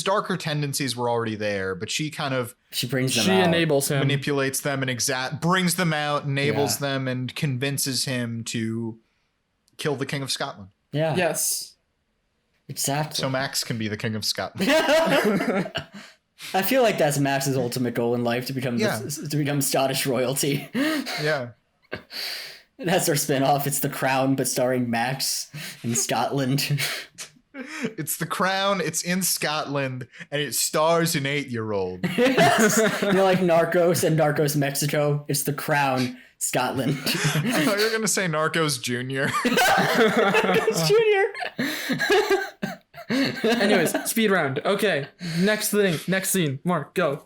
darker tendencies were already there, but she kind of... She brings them out. She enables him. Manipulates them and brings them out, enables them, and convinces him to kill the King of Scotland. Yeah. Yes. Exactly. So Max can be the King of Scotland. I feel like that's Max's ultimate goal in life, to become Scottish royalty. Yeah. That's our spin-off. It's The Crown, but starring Max in Scotland. It's The Crown, it's in Scotland, and it stars an 8-year-old. Yes. Like Narcos and Narcos Mexico. It's The Crown, Scotland. I thought you were going to say Narcos Jr. Narcos Jr. Anyways, speed round. Okay, next scene. Mark, go.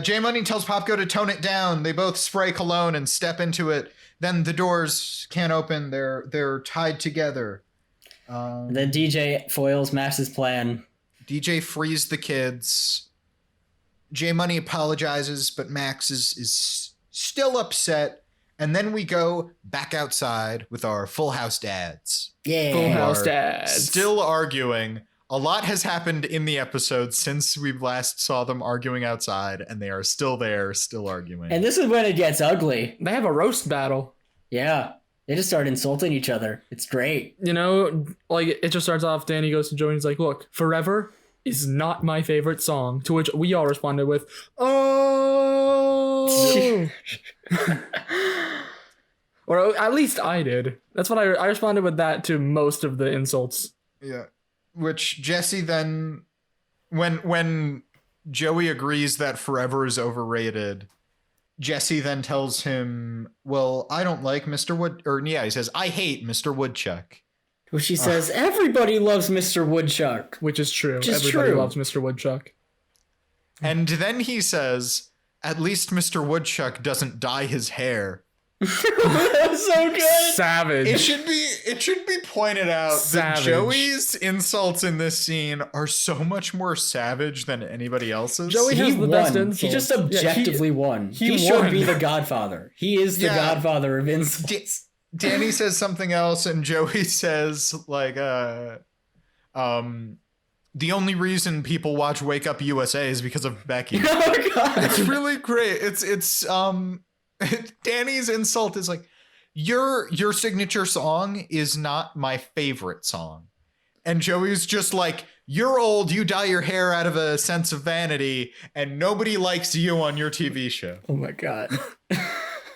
J Money tells Popko to tone it down. They both spray cologne and step into it. Then the doors can't open. They're tied together. Then DJ foils Max's plan. DJ frees the kids. J Money apologizes, but Max is still upset. And then we go back outside with our Full House dads. Yeah. Full House dads. Still arguing. A lot has happened in the episode since we last saw them arguing outside, and they are still there, still arguing. And this is when it gets ugly. They have a roast battle. Yeah. They just start insulting each other. It's great. You know, like, it just starts off, Danny goes to Joey and he's like, "Look, Forever is not my favorite song." To which we all responded with, "Oh!" Or at least I did. That's what I responded with that to most of the insults. Yeah. Which Jesse then, when Joey agrees that Forever is overrated, Jesse then tells him, "Well, I don't like Mr. he says, "I hate Mr. Woodchuck." Well, she says, everybody loves Mr. Woodchuck. Which is true. Which is Everybody true. loves Mr. Woodchuck. And then he says, "At least Mr. Woodchuck doesn't dye his hair." That was so good. Savage. It should be pointed out Savage. that Joey's insults in this scene are so much more savage than anybody else's. Joey has the best won. insults. He just objectively won. He won. should be the Godfather. He is the Yeah. Godfather of insults. Danny says something else, and Joey says, like, the only reason people watch Wake Up USA is because of Becky. Oh God. It's really great. It's Danny's insult is like, your signature song is not my favorite song. And Joey's just like, "You're old, you dye your hair out of a sense of vanity, and nobody likes you on your TV show." Oh my God.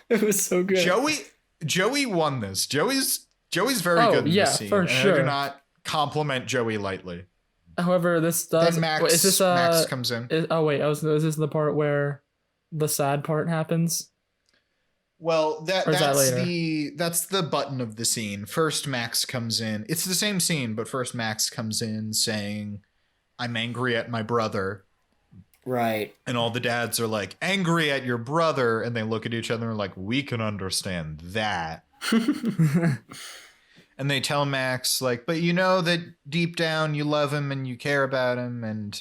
It was so good. Joey won this. Joey's very good in this scene. for and sure. I do not compliment Joey lightly. However, this does. Then Max, wait, is this Max comes in. is this the part where the sad part happens? Well, Or is that later? that's the button of the scene. First, Max comes in. It's the same scene, but first Max comes in saying, "I'm angry at my brother." Right. And all the dads are like, "Angry at your brother," and they look at each other and are like, "We can understand that." And they tell Max, like, "But you know that deep down you love him and you care about him, and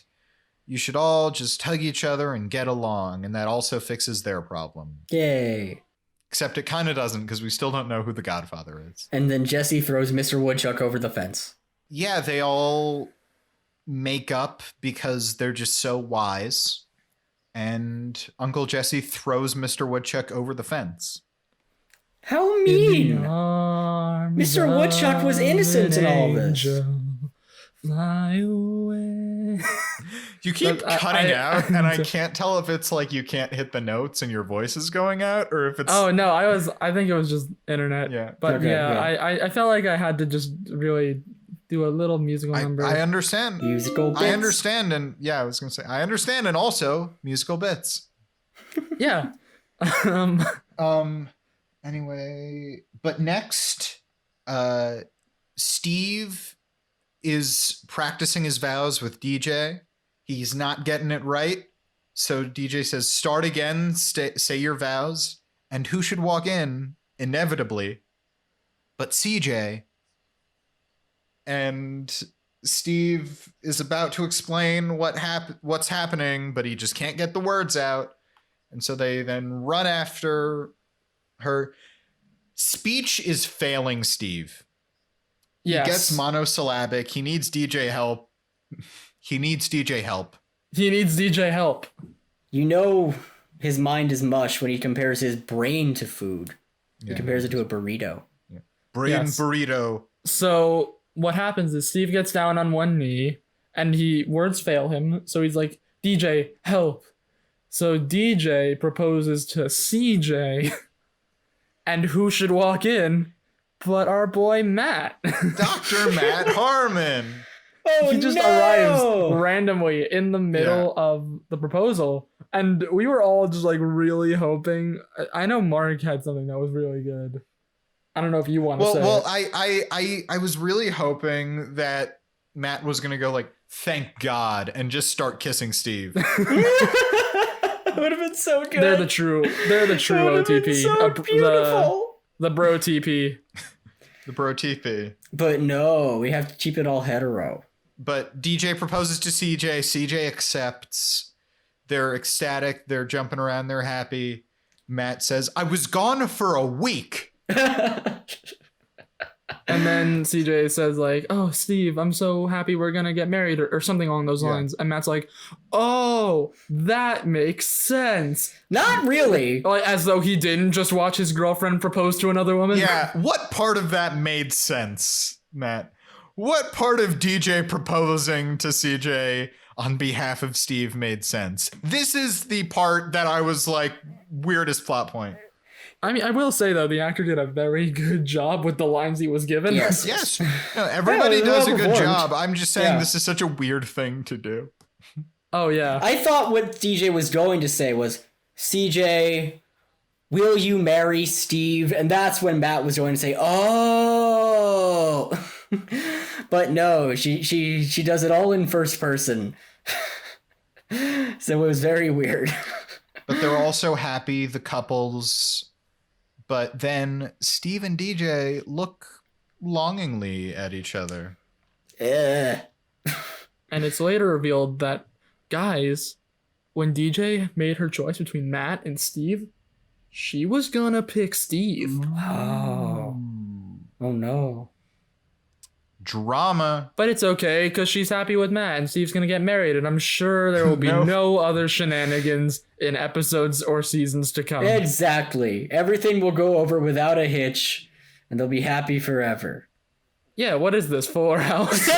you should all just hug each other and get along, and that also fixes their problem." Yay. Except it kind of doesn't, because we still don't know who the Godfather is. And then Jesse throws Mr. Woodchuck over the fence. Yeah, they all make up because they're just so wise. And Uncle Jesse throws Mr. Woodchuck over the fence. How mean. Mr. Mr. Woodchuck was innocent in all this. Fly away. You keep Look, cutting out, and I can't tell if it's like you can't hit the notes and your voice is going out, or if it's... Oh no, I think it was just internet. Yeah. But Okay, yeah, I felt like I had to just really do a little musical number. I understand. Musical bits. I understand, and I was gonna say I understand, and also musical bits. Yeah. Anyway, but next, Steve is practicing his vows with DJ. He's not getting it right. So DJ says, start again, say your vows. And who should walk in, inevitably, but CJ. And Steve is about to explain what's happening, but he just can't get the words out. And so they then run after her. Speech is failing Steve. Yes. He gets monosyllabic. He needs DJ help. He needs DJ help. You know his mind is mush when he compares his brain to food. He compares it to a burrito. Yeah. Brain burrito. So what happens is Steve gets down on one knee and words fail him. So he's like, DJ, help. So DJ proposes to CJ. And who should walk in but our boy Matt? Dr. Matt Harmon. Oh, he just arrives randomly in the middle of the proposal. And we were all just like really hoping. I know Mark had something that was really good. I don't know if you want to say Well, it. I was really hoping that Matt was going to go like, thank God, and just start kissing Steve. That would have been so good. They're the true OTP. So beautiful. The bro TP. The bro TP. But no, we have to keep it all hetero. But DJ proposes to CJ. CJ accepts. They're ecstatic. They're jumping around. They're happy. Matt says, I was gone for a week. And then CJ says like, oh, Steve, I'm so happy we're going to get married or something along those lines. And Matt's like, oh, that makes sense. Not really. Like, as though he didn't just watch his girlfriend propose to another woman. Yeah. What part of that made sense, Matt? What part of DJ proposing to CJ on behalf of Steve made sense? This is the part that I was like, weirdest plot point. I mean, I will say, though, the actor did a very good job with the lines he was given. Yes. No, everybody does a good performed. job. I'm just saying this is such a weird thing to do. Oh, yeah. I thought what DJ was going to say was, CJ, will you marry Steve? And that's when Matt was going to say, oh. But no, she does it all in first person. So it was very weird. But they're also happy, the couples. But then Steve and DJ look longingly at each other. Yeah. And it's later revealed that, guys, when DJ made her choice between Matt and Steve, she was gonna pick Steve. Oh. Oh no. Drama. But it's okay, because she's happy with Matt, and Steve's gonna get married, and I'm sure there will be no other shenanigans in episodes or seasons to come. Exactly. Everything will go over without a hitch, and they'll be happy forever. Yeah, what is this, Fuller House?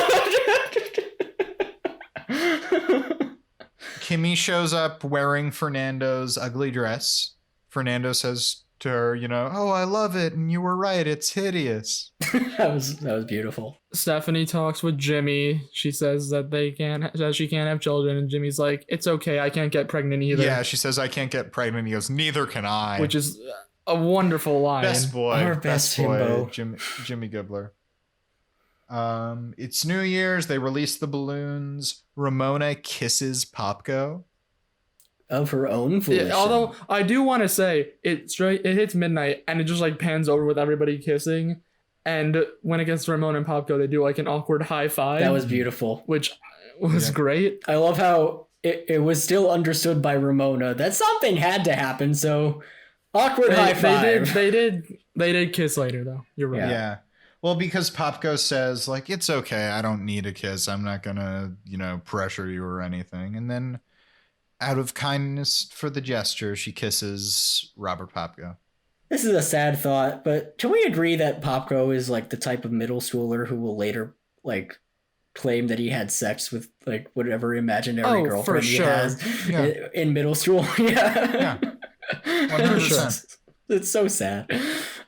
Kimmy shows up wearing Fernando's ugly dress. Fernando says to her, oh, I love it, and you were right, it's hideous. That was beautiful. Stephanie talks with Jimmy. She says that she can't have children, and Jimmy's like, it's okay, I can't get pregnant either. Yeah, she says, I can't get pregnant. He goes, neither can I. Which is a wonderful line. Best boy. Our best himbo. Jimmy Gibbler. It's New Year's. They release the balloons. Ramona kisses Popko. Of her own volition. Although I do want to say it hits midnight and it just like pans over with everybody kissing, and when it gets to Ramona and Popko, they do like an awkward high five. That was beautiful. Which was great. I love how it was still understood by Ramona that something had to happen. So awkward high five. They did kiss later though. You're right. Yeah. Well, because Popko says like, it's okay, I don't need a kiss. I'm not gonna pressure you or anything. And then, out of kindness for the gesture, she kisses Robert Popko. This is a sad thought, but can we agree that Popko is like the type of middle schooler who will later like claim that he had sex with like whatever imaginary girlfriend he has in middle school? Yeah. 100%. It's so sad.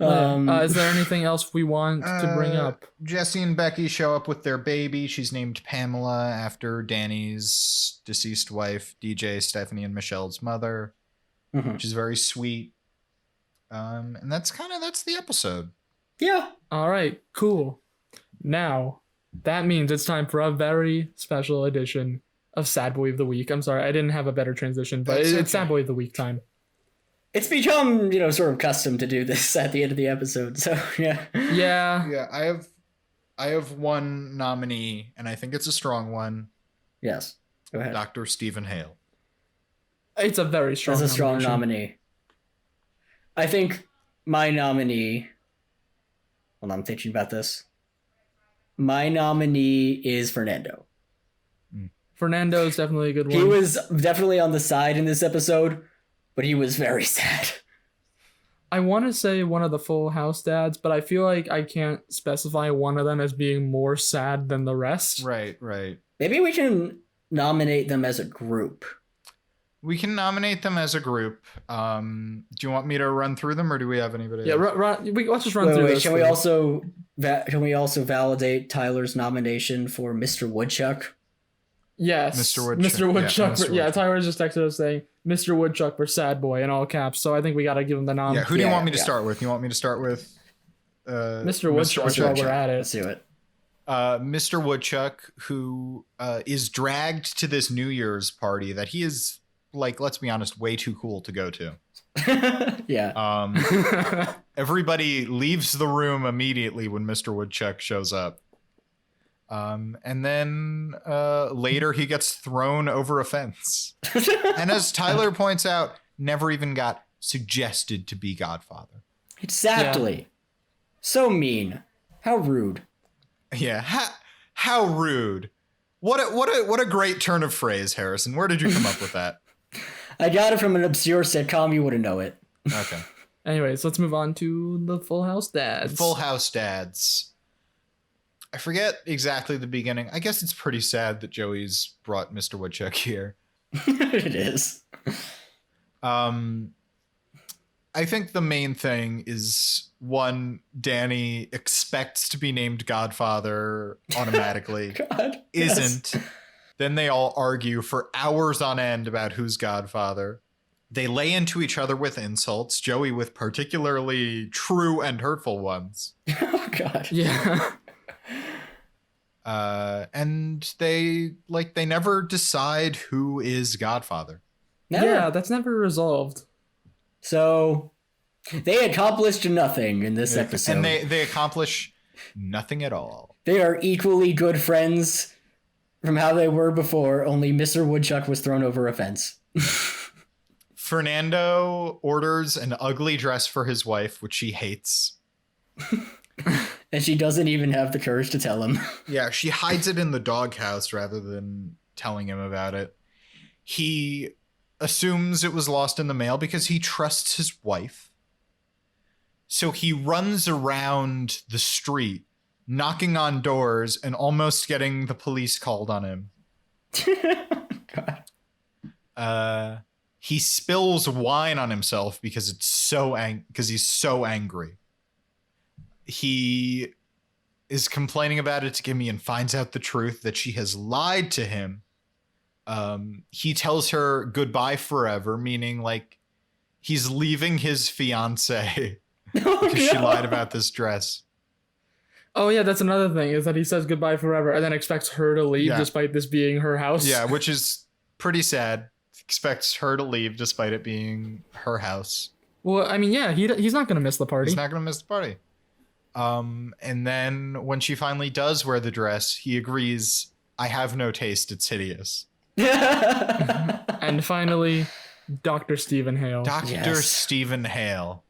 Is there anything else we want to bring up? Jesse and Becky show up with their baby. She's named Pamela after Danny's deceased wife, DJ, Stephanie, and Michelle's mother, which is very sweet. And that's the episode. Yeah. All right, cool. Now, that means it's time for a very special edition of Sad Boy of the Week. I'm sorry, I didn't have a better transition, but it's Sad Boy of the Week time. It's become, sort of custom to do this at the end of the episode, so yeah. Yeah. I have one nominee, and I think it's a strong one. Yes. Go ahead. Dr. Stephen Hale. It's a very strong That's a strong nominee. I think my nominee... Hold on, I'm thinking about this. My nominee is Fernando. Fernando is definitely a good one. He was definitely on the side in this episode, but he was very sad. I want to say one of the Full House dads, but I feel like I can't specify one of them as being more sad than the rest. Right. Maybe we can nominate them as a group. We can nominate them as a group. Do you want me to run through them, or do we have anybody else? Let's just run through this. Can we also validate Tyler's nomination for Mr. Woodchuck? Yes. Mr. Woodchuck. Mr. Woodchuck. Yeah, Tyler just texted us saying Mr. Woodchuck for Sad Boy in all caps. So I think we got to give him the nom. Yeah, who do you want me to start with? You want me to start with Mr. Woodchuck while we're at it? Let's do it. Mr. Woodchuck, who is dragged to this New Year's party that he is, like, let's be honest, way too cool to go to. Yeah. Everybody leaves the room immediately when Mr. Woodchuck shows up. And then later he gets thrown over a fence. And as Tyler points out, never even got suggested to be Godfather. Exactly. Yeah. So mean. How rude. Yeah. How rude. What a great turn of phrase, Harrison. Where did you come up with that? I got it from an obscure sitcom. You wouldn't know it. Okay. Anyways, let's move on to the Full House dads. Full House dads. I forget exactly the beginning. I guess it's pretty sad that Joey's brought Mr. Woodchuck here. It is. I think the main thing is, one, Danny expects to be named Godfather automatically. God, isn't. Yes. Then they all argue for hours on end about who's Godfather. They lay into each other with insults, Joey with particularly true and hurtful ones. Oh, God. Yeah. And they never decide who is Godfather. Never. Yeah, that's never resolved. So they accomplished nothing in this episode. And they accomplish nothing at all. They are equally good friends from how they were before, only Mr. Woodchuck was thrown over a fence. Fernando orders an ugly dress for his wife, which she hates. And she doesn't even have the courage to tell him. Yeah, she hides it in the doghouse rather than telling him about it. He assumes it was lost in the mail because he trusts his wife. So he runs around the street, knocking on doors and almost getting the police called on him. God. He spills wine on himself because because he's so angry. He is complaining about it to Kimmy and finds out the truth that she has lied to him. He tells her goodbye forever, meaning like he's leaving his fiance because she lied about this dress. Oh yeah, that's another thing, is that he says goodbye forever and then expects her to leave despite this being her house. Yeah, which is pretty sad. Expects her to leave despite it being her house. Well, I mean, yeah, he's not going to miss the party. He's not going to miss the party. And then when she finally does wear the dress, he agrees, I have no taste, it's hideous. And finally, Dr. Stephen Hale. Dr. Stephen Hale.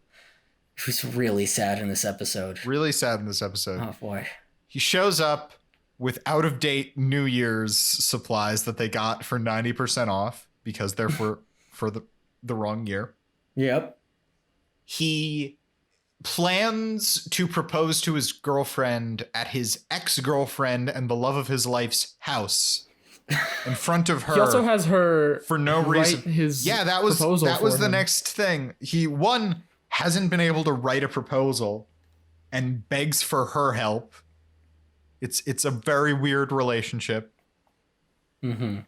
Who's really sad in this episode. Really sad in this episode. Oh, boy. He shows up with out-of-date New Year's supplies that they got for 90% off because they're for the wrong year. Yep. He plans to propose to his girlfriend at his ex-girlfriend and the love of his life's house in front of her. He also has her for no reason. His that was proposal the him. next thing. He hasn't been able to write a proposal and begs for her help. It's a very weird relationship. Mm-hmm.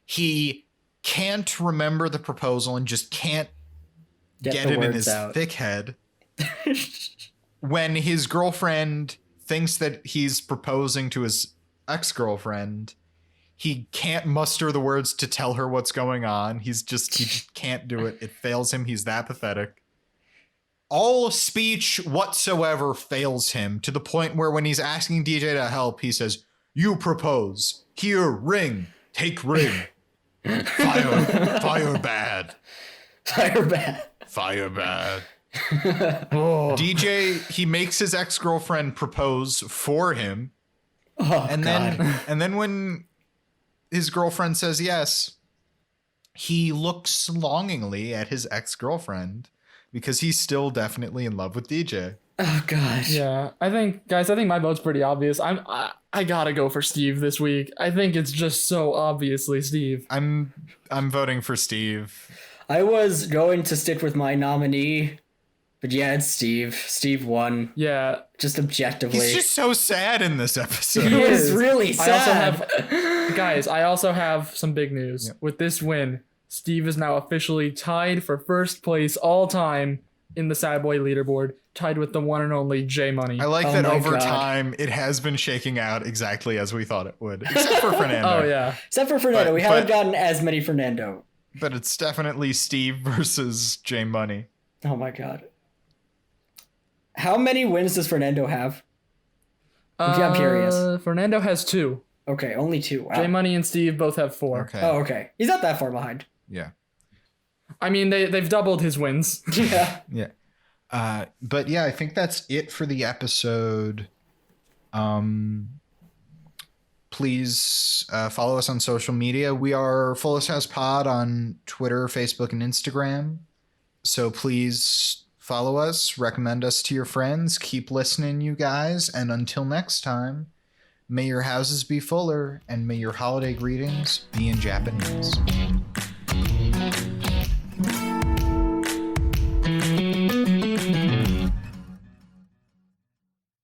He can't remember the proposal and just can't get the it in words his out. thick head. When his girlfriend thinks that he's proposing to his ex-girlfriend, he can't muster the words to tell her what's going on. He just can't do it. It fails him. He's that pathetic. All speech whatsoever fails him, to the point where when he's asking DJ to help, he says, "You propose. Here, ring. Take ring. Fire bad. Fire bad. Fire bad." Oh. DJ, he makes his ex-girlfriend propose for him. Oh, And God. then when his girlfriend says yes, he looks longingly at his ex-girlfriend because he's still definitely in love with DJ. Oh, God. Yeah, I think my vote's pretty obvious. I gotta go for Steve this week. I think it's just so obviously Steve. I'm voting for Steve. I was going to stick with my nominee, but yeah, it's Steve. Steve won. Yeah, Just objectively. He's just so sad in this episode. He is really sad. I also have some big news. Yep. With this win, Steve is now officially tied for first place all time in the Sad Boy leaderboard, tied with the one and only J Money. I like Oh that my over God. time it has been shaking out exactly as we thought it would, except for Fernando. Oh yeah, Except for Fernando. But- we haven't but- gotten as many Fernando. But it's definitely Steve versus J Money. Oh, my God. How many wins does Fernando have? I'm curious. Fernando has 2. Okay, only 2. Wow. J Money and Steve both have 4. Okay. Oh, okay. He's not that far behind. Yeah. I mean, they've doubled his wins. Yeah. Yeah. But yeah, I think that's it for the episode. Please follow us on social media. We are Fullest House Pod on Twitter, Facebook, and Instagram. So please follow us, recommend us to your friends. Keep listening, you guys. And until next time, may your houses be fuller and may your holiday greetings be in Japanese.